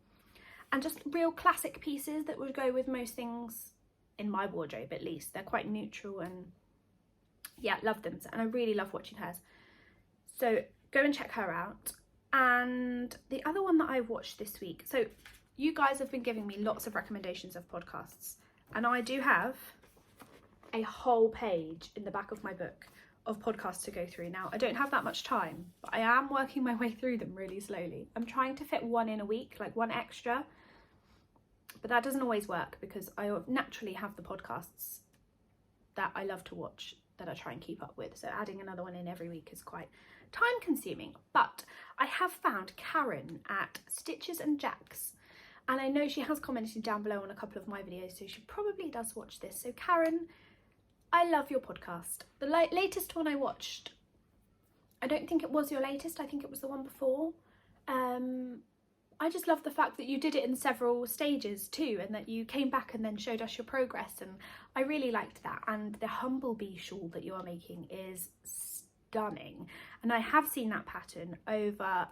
And just real classic pieces that would go with most things in my wardrobe, at least. They're quite neutral and yeah, love them. And I really love watching hers. So go and check her out. And the other one that I've watched this week, so you guys have been giving me lots of recommendations of podcasts, and I do have a whole page in the back of my book of podcasts to go through. Now, I don't have that much time, but I am working my way through them really slowly. I'm trying to fit one in a week, like one extra, but that doesn't always work because I naturally have the podcasts that I love to watch that I try and keep up with. So adding another one in every week is quite time consuming. But I have found Karen at Stitches and Jacks, and I know she has commented down below on a couple of my videos, so she probably does watch this. So Karen, I love your podcast. The latest one I watched, I don't think it was your latest, I think it was the one before. I just love the fact that you did it in several stages too, and that you came back and then showed us your progress, and I really liked that. And the Humblebee shawl that you are making is stunning, and I have seen that pattern over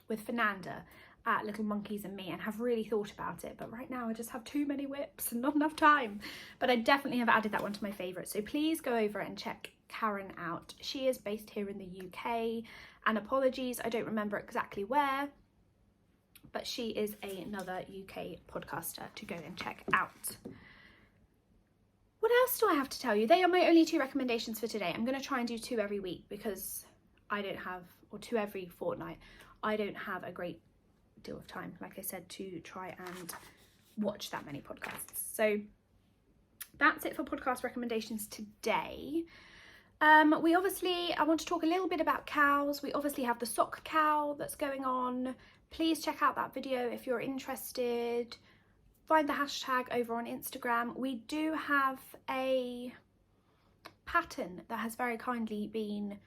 with Fernanda at Little Monkeys and Me, and have really thought about it, but right now I just have too many whips and not enough time. But I definitely have added that one to my favourites, so please go over and check Karen out. She is based here in the UK, and apologies, I don't remember exactly where, but she is another UK podcaster to go and check out. What else do I have to tell you? They are my only 2 recommendations for today. I'm going to try and do 2 every week because I don't have, or 2 every fortnight. I don't have a great deal of time, like I said, to try and watch that many podcasts. So that's it for podcast recommendations today. I want to talk a little bit about cows. We obviously have the sock cow that's going on. Please check out that video if you're interested. Find the hashtag over on Instagram. We do have a pattern that has very kindly been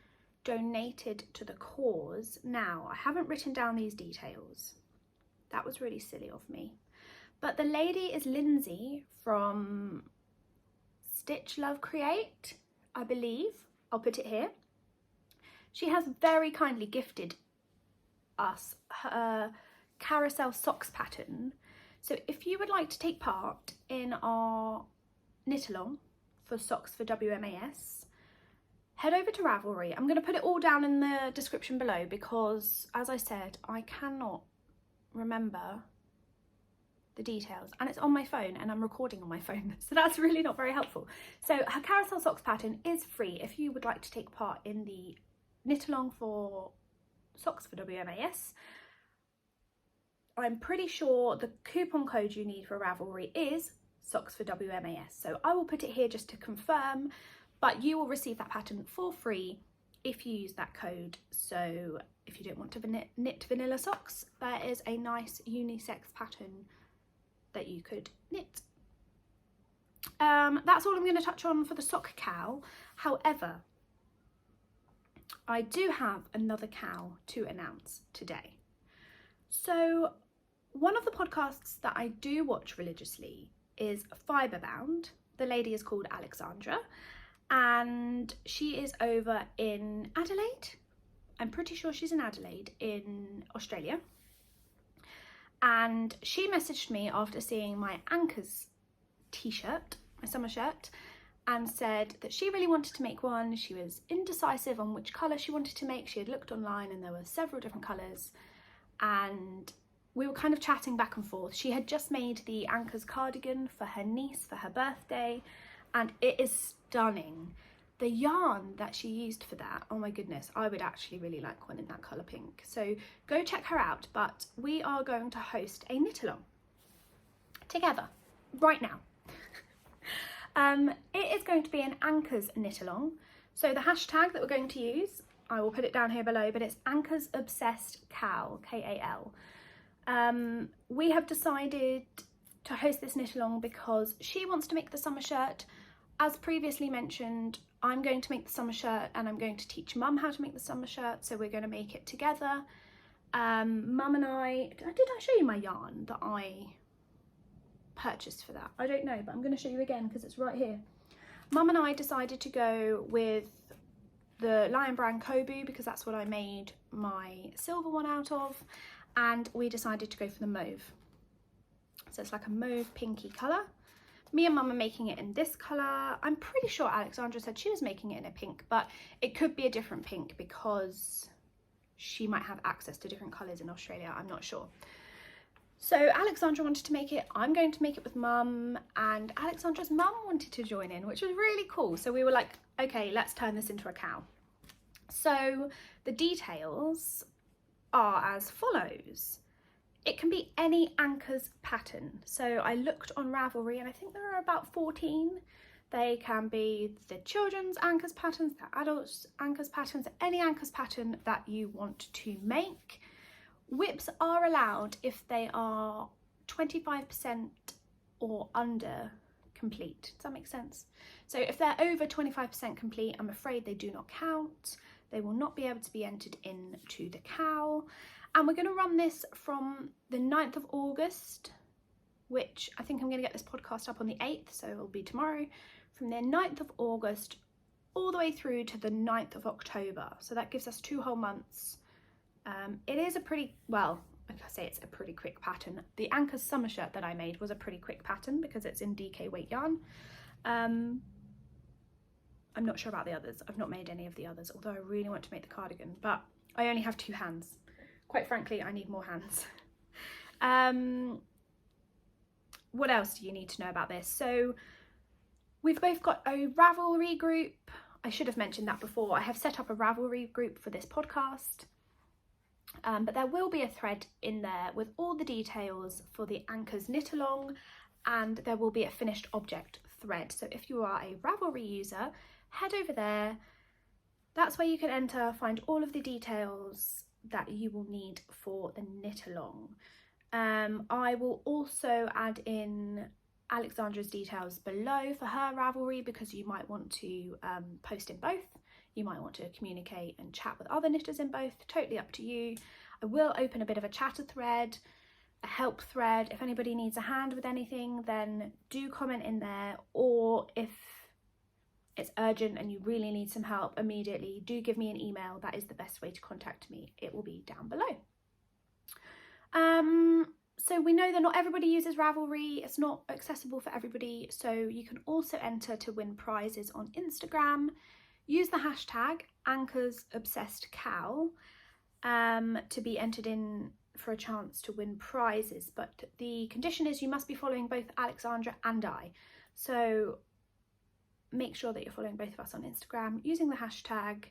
donated to the cause. Now, I haven't written down these details. That was really silly of me. But the lady is Lindsay from Stitch Love Create, I believe. I'll put it here. She has very kindly gifted us her carousel socks pattern. So if you would like to take part in our knit along for socks for WMAS, head over to Ravelry. I'm going to put it all down in the description below because, as I said, I cannot remember the details, and it's on my phone and I'm recording on my phone, so that's really not very helpful. So her carousel socks pattern is free if you would like to take part in the knit along for socks for WMAS. I'm pretty sure the coupon code you need for Ravelry is socks for WMAS, so I will put it here just to confirm, but you will receive that pattern for free if you use that code. So if you don't want to knit vanilla socks, there is a nice unisex pattern that you could knit. That's all I'm going to touch on for the sock cow. However, I do have another cow to announce today. So one of the podcasts that I do watch religiously is Fiberbound. The lady is called Aleksandra, and she is over in Adelaide. I'm pretty sure she's in Adelaide in Australia. And she messaged me after seeing my Anker's t-shirt, my summer shirt, and said that she really wanted to make one. She was indecisive on which colour she wanted to make. She had looked online and there were several different colours, and we were kind of chatting back and forth. She had just made the Anker's cardigan for her niece for her birthday, and it is stunning. The yarn that she used for that, oh my goodness, I would actually really like one in that colour pink. So go check her out, but we are going to host a knit along together right now. It is going to be an Anker's knit along. So the hashtag that we're going to use, I will put it down here below, but it's Anker's Obsessed Cal, K-A-L. We have decided to host this knit along because she wants to make the summer shirt. As previously mentioned, I'm going to make the summer shirt and I'm going to teach Mum how to make the summer shirt, so we're going to make it together. Mum and I, did I show you my yarn that I purchased for that? I don't know, but I'm going to show you again because it's right here. Mum and I decided to go with the Lion Brand Kobu because that's what I made my silver one out of, and we decided to go for the mauve. So it's like a mauve pinky colour. Me and Mum are making it in this colour. I'm pretty sure Aleksandra said she was making it in a pink, but it could be a different pink because she might have access to different colours in Australia, I'm not sure. So Aleksandra wanted to make it, I'm going to make it with Mum, and Aleksandra's mum wanted to join in, which was really cool. So we were like, okay, let's turn this into a cow. So the details are as follows. It can be any Anker's pattern. So I looked on Ravelry and I think there are about 14. They can be the children's Anker's patterns, the adults Anker's patterns, any Anker's pattern that you want to make. WIPs are allowed if they are 25% or under complete. Does that make sense? So if they're over 25% complete, I'm afraid they do not count. They will not be able to be entered into the cow. And we're going to run this from the 9th of August, which I think I'm going to get this podcast up on the 8th, so it'll be tomorrow. From the 9th of August all the way through to the 9th of October. So that gives us 2 whole months. It is a pretty, well, like I say, it's a pretty quick pattern. The Anker's summer shirt that I made was a pretty quick pattern because it's in DK weight yarn. I'm not sure about the others. I've not made any of the others, although I really want to make the cardigan, but I only have 2 hands. Quite frankly, I need more hands. What else do you need to know about this? So we've both got a Ravelry group. I should have mentioned that before. I have set up a Ravelry group for this podcast. But there will be a thread in there with all the details for the Anker's knit along, and there will be a finished object thread. So if you are a Ravelry user, head over there. That's where you can enter, find all of the details that you will need for the knit along. I will also add in Aleksandra's details below for her Ravelry because you might want to post in both. You might want to communicate and chat with other knitters in both, totally up to you. I will open a bit of a chatter thread, a help thread. If anybody needs a hand with anything, then do comment in there, or if it's urgent and you really need some help immediately, do give me an email. That is the best way to contact me. It will be down below. So we know that not everybody uses Ravelry. It's not accessible for everybody. So you can also enter to win prizes on Instagram. Use the hashtag AnkersObsessedCow to be entered in for a chance to win prizes. But the condition is you must be following both Aleksandra and I. So make sure that you're following both of us on Instagram using the hashtag.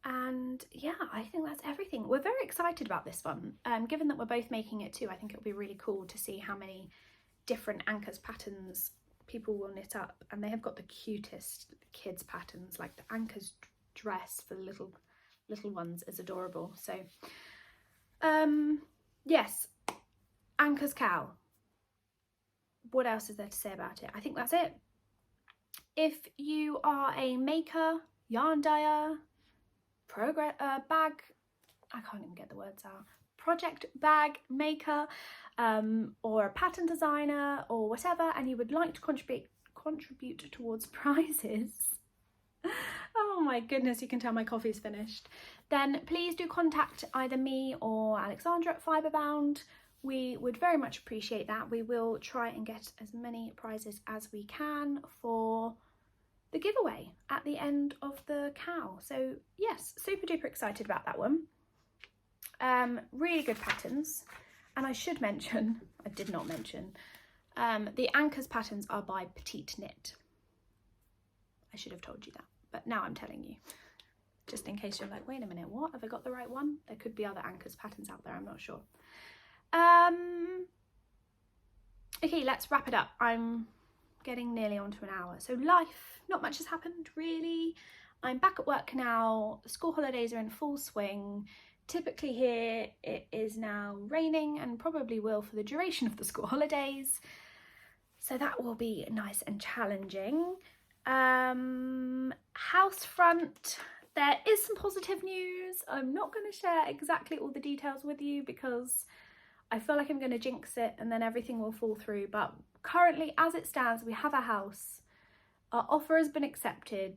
And yeah, I think that's everything. We're very excited about this one. Given that we're both making it too, I think it'll be really cool to see how many different Anker's patterns people will knit up. And they have got the cutest kids patterns, like the Anker's dress for the little ones is adorable. So yes, Anker's cow. What else is there to say about it? I think that's it. If you are a maker, yarn dyer, bag, I can't even get the words out, project bag maker, or a pattern designer or whatever, and you would like to contribute towards prizes, oh my goodness, you can tell my coffee's finished, then please do contact either me or Aleksandra at Fiberbound. We would very much appreciate that. We will try and get as many prizes as we can for the giveaway at the end of the cow. So yes, super duper excited about that one. Really good patterns. And I should mention, I did not mention, the Anker's patterns are by Petite Knit. I should have told you that, but now I'm telling you, just in case you're like, wait a minute, what? Have I got the right one? There could be other Anker's patterns out there, I'm not sure. Okay, let's wrap it up. I'm getting nearly onto an hour. So life, not much has happened really. I'm back at work now. The school holidays are in full swing. Typically here it is now raining and probably will for the duration of the school holidays. So that will be nice and challenging. House front, there is some positive news. I'm not going to share exactly all the details with you because I feel like I'm going to jinx it and then everything will fall through. But currently, as it stands, we have a house. Our offer has been accepted,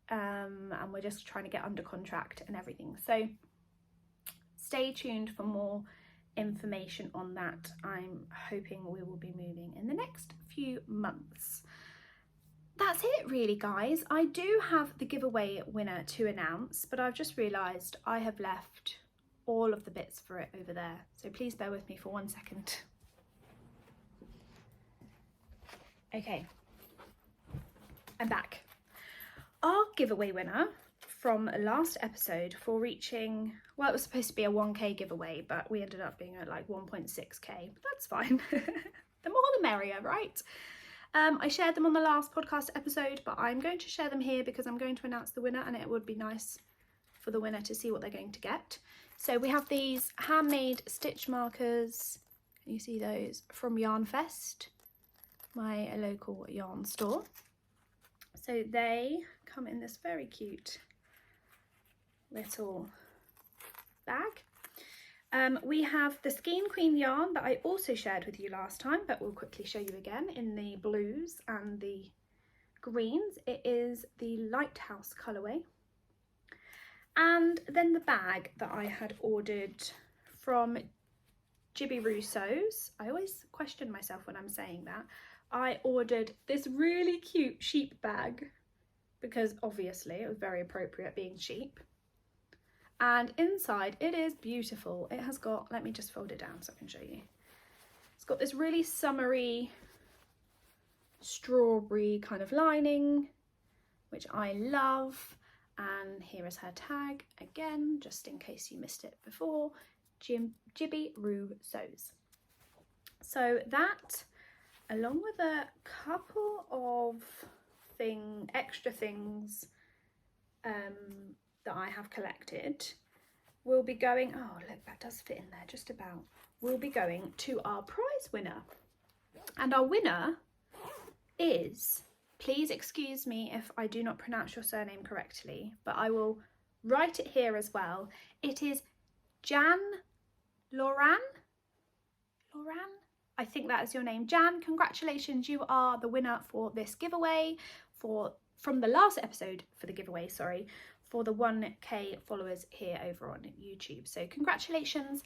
and we're just trying to get under contract and everything. So stay tuned for more information on that. I'm hoping we will be moving in the next few months. That's it really, guys. I do have the giveaway winner to announce, but I've just realised I have left all of the bits for it over there. So please bear with me for 1 second. Okay, I'm back. Our giveaway winner from last episode for reaching, well, it was supposed to be a 1k giveaway, but we ended up being at like 1.6k, but that's fine. The more the merrier, right? I shared them on the last podcast episode, but I'm going to share them here because I'm going to announce the winner, and it would be nice for the winner to see what they're going to get. So we have these handmade stitch markers. You see those from Yarn Fest, my local yarn store. So they come in this very cute little bag. We have the Skein Queen yarn that I also shared with you last time, but we'll quickly show you again in the blues and the greens. It is the Lighthouse colourway. And then the bag that I had ordered from Jibby Rousseau's. I always question myself when I'm saying that. I ordered this really cute sheep bag because obviously it was very appropriate being sheep. And inside it is beautiful. It has got, let me just fold it down so I can show you. It's got this really summery strawberry kind of lining, which I love. And here is her tag again, just in case you missed it before, Jibby Rousseau's. So that, along with a couple of extra things that I have collected, will be going, oh look, that does fit in there just about, will be going to our prize winner. And our winner is, please excuse me if I do not pronounce your surname correctly, but I will write it here as well. It is Jan Loran? I think that is your name. Jan, congratulations, you are the winner for this giveaway, from the last episode for the giveaway, sorry, for the 1k followers here over on YouTube. So congratulations.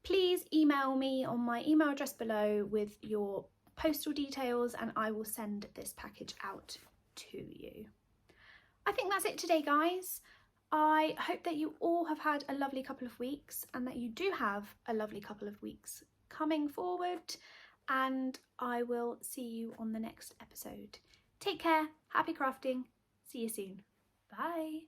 Please email me on my email address below with your postal details and I will send this package out to you. I think that's it today, guys. I hope that you all have had a lovely couple of weeks and that you do have a lovely couple of weeks coming forward, and I will see you on the next episode. Take care, happy crafting, see you soon, bye.